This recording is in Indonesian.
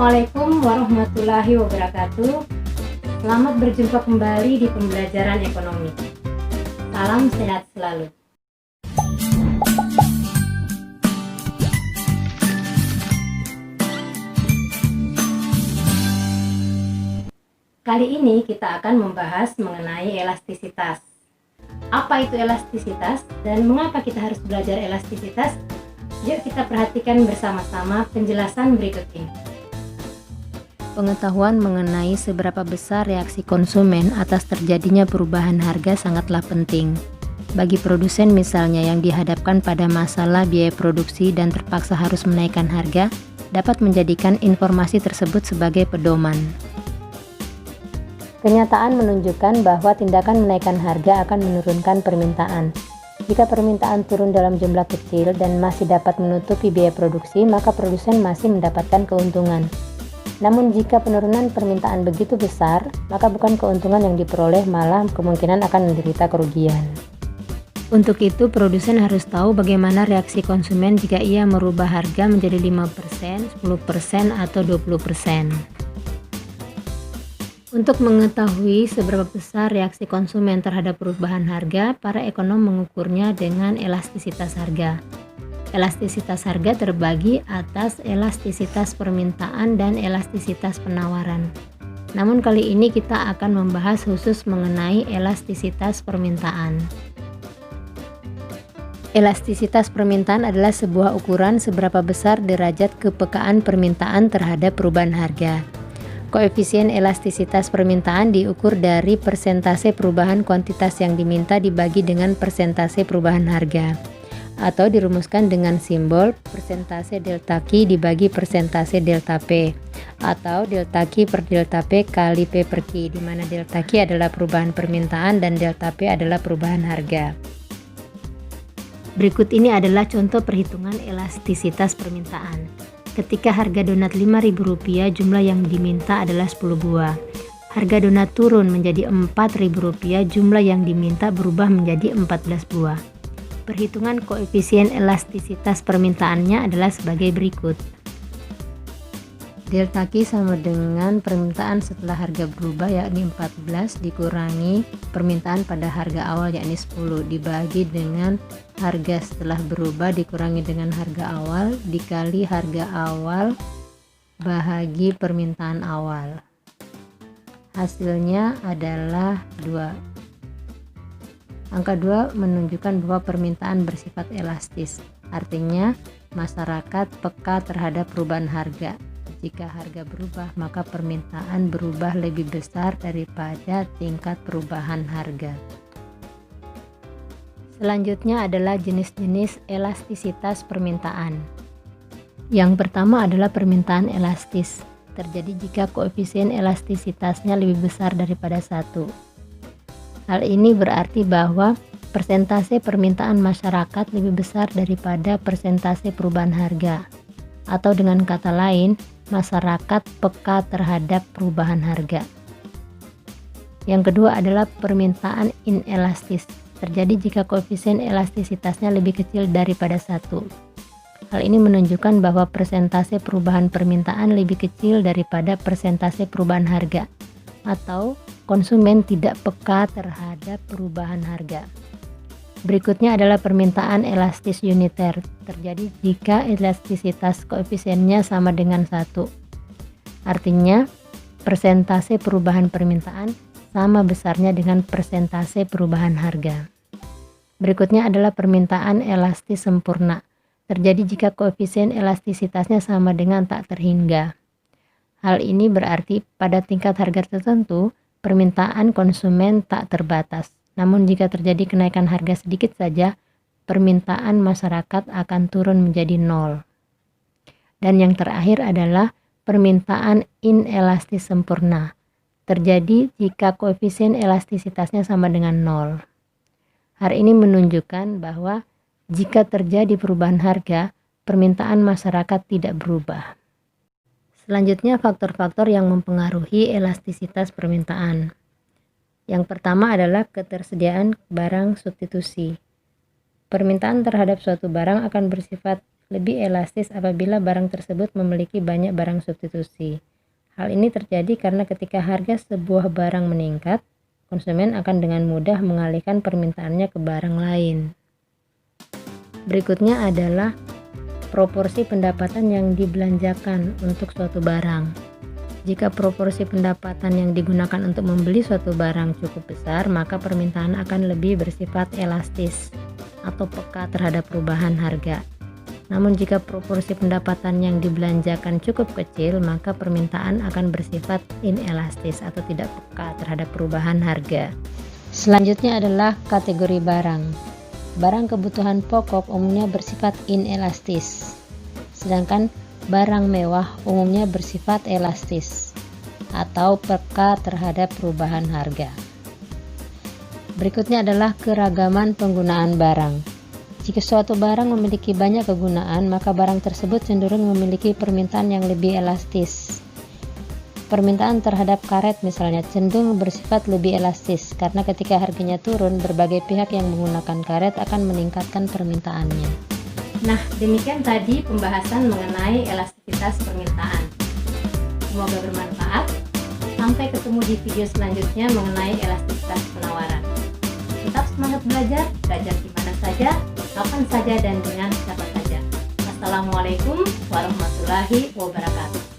Assalamualaikum warahmatullahi wabarakatuh. Selamat berjumpa kembali di pembelajaran ekonomi. Salam sehat selalu. Kali ini kita akan membahas mengenai elastisitas. Apa itu elastisitas dan mengapa kita harus belajar elastisitas? Yuk kita perhatikan bersama-sama penjelasan berikut ini. Pengetahuan mengenai seberapa besar reaksi konsumen atas terjadinya perubahan harga sangatlah penting. Bagi produsen misalnya yang dihadapkan pada masalah biaya produksi dan terpaksa harus menaikkan harga, dapat menjadikan informasi tersebut sebagai pedoman. Kenyataan menunjukkan bahwa tindakan menaikkan harga akan menurunkan permintaan. Jika permintaan turun dalam jumlah kecil dan masih dapat menutupi biaya produksi, maka produsen masih mendapatkan keuntungan. Namun jika penurunan permintaan begitu besar, maka bukan keuntungan yang diperoleh, malah kemungkinan akan menderita kerugian. Untuk itu, produsen harus tahu bagaimana reaksi konsumen jika ia merubah harga menjadi 5%, 10%, atau 20%. Untuk mengetahui seberapa besar reaksi konsumen terhadap perubahan harga, para ekonom mengukurnya dengan elastisitas harga. Elastisitas harga terbagi atas elastisitas permintaan dan elastisitas penawaran. Namun kali ini kita akan membahas khusus mengenai elastisitas permintaan. Elastisitas permintaan adalah sebuah ukuran seberapa besar derajat kepekaan permintaan terhadap perubahan harga. Koefisien elastisitas permintaan diukur dari persentase perubahan kuantitas yang diminta dibagi dengan persentase perubahan harga, atau dirumuskan dengan simbol persentase delta Q dibagi persentase delta P, atau delta Q per delta P kali P per Q, di mana delta Q adalah perubahan permintaan dan delta P adalah perubahan harga. Berikut ini adalah contoh perhitungan elastisitas permintaan. Ketika harga donat Rp5.000, jumlah yang diminta adalah 10 buah. Harga donat turun menjadi Rp4.000, jumlah yang diminta berubah menjadi 14 buah. Perhitungan koefisien elastisitas permintaannya adalah sebagai berikut. Delta Q sama dengan permintaan setelah harga berubah yakni 14 dikurangi permintaan pada harga awal yakni 10 dibagi dengan harga setelah berubah dikurangi dengan harga awal dikali harga awal bahagi permintaan awal. Hasilnya adalah 2. Angka 2 menunjukkan bahwa permintaan bersifat elastis, artinya masyarakat peka terhadap perubahan harga. Jika harga berubah, maka permintaan berubah lebih besar daripada tingkat perubahan harga. Selanjutnya adalah jenis-jenis elastisitas permintaan. Yang pertama adalah permintaan elastis, terjadi jika koefisien elastisitasnya lebih besar daripada 1. Hal ini berarti bahwa persentase permintaan masyarakat lebih besar daripada persentase perubahan harga. Atau dengan kata lain, masyarakat peka terhadap perubahan harga. Yang kedua adalah permintaan inelastis, terjadi jika koefisien elastisitasnya lebih kecil daripada 1. Hal ini menunjukkan bahwa persentase perubahan permintaan lebih kecil daripada persentase perubahan harga, atau konsumen tidak peka terhadap perubahan harga. Berikutnya adalah permintaan elastis uniter, terjadi jika elastisitas koefisiennya sama dengan 1. Artinya, persentase perubahan permintaan sama besarnya dengan persentase perubahan harga. Berikutnya adalah permintaan elastis sempurna, terjadi jika koefisien elastisitasnya sama dengan tak terhingga. Hal ini berarti pada tingkat harga tertentu, permintaan konsumen tak terbatas. Namun jika terjadi kenaikan harga sedikit saja, permintaan masyarakat akan turun menjadi 0. Dan yang terakhir adalah permintaan inelastis sempurna, terjadi jika koefisien elastisitasnya sama dengan 0. Hal ini menunjukkan bahwa jika terjadi perubahan harga, permintaan masyarakat tidak berubah. Selanjutnya, faktor-faktor yang mempengaruhi elastisitas permintaan. Yang pertama adalah ketersediaan barang substitusi. Permintaan terhadap suatu barang akan bersifat lebih elastis apabila barang tersebut memiliki banyak barang substitusi. Hal ini terjadi karena ketika harga sebuah barang meningkat, konsumen akan dengan mudah mengalihkan permintaannya ke barang lain. Berikutnya adalah proporsi pendapatan yang dibelanjakan untuk suatu barang. Jika proporsi pendapatan yang digunakan untuk membeli suatu barang cukup besar, maka permintaan akan lebih bersifat elastis atau peka terhadap perubahan harga. Namun jika proporsi pendapatan yang dibelanjakan cukup kecil, maka permintaan akan bersifat inelastis atau tidak peka terhadap perubahan harga. Selanjutnya adalah kategori barang. Barang kebutuhan pokok umumnya bersifat inelastis, sedangkan barang mewah umumnya bersifat elastis atau peka terhadap perubahan harga. Berikutnya adalah keragaman penggunaan barang. Jika suatu barang memiliki banyak kegunaan, maka barang tersebut cenderung memiliki permintaan yang lebih elastis. Permintaan terhadap karet misalnya cenderung bersifat lebih elastis karena ketika harganya turun, berbagai pihak yang menggunakan karet akan meningkatkan permintaannya. Nah, demikian tadi pembahasan mengenai elastisitas permintaan. Semoga bermanfaat. Sampai ketemu di video selanjutnya mengenai elastisitas penawaran. Tetap semangat belajar di mana saja, kapan saja, dan dengan siapa saja. Assalamualaikum warahmatullahi wabarakatuh.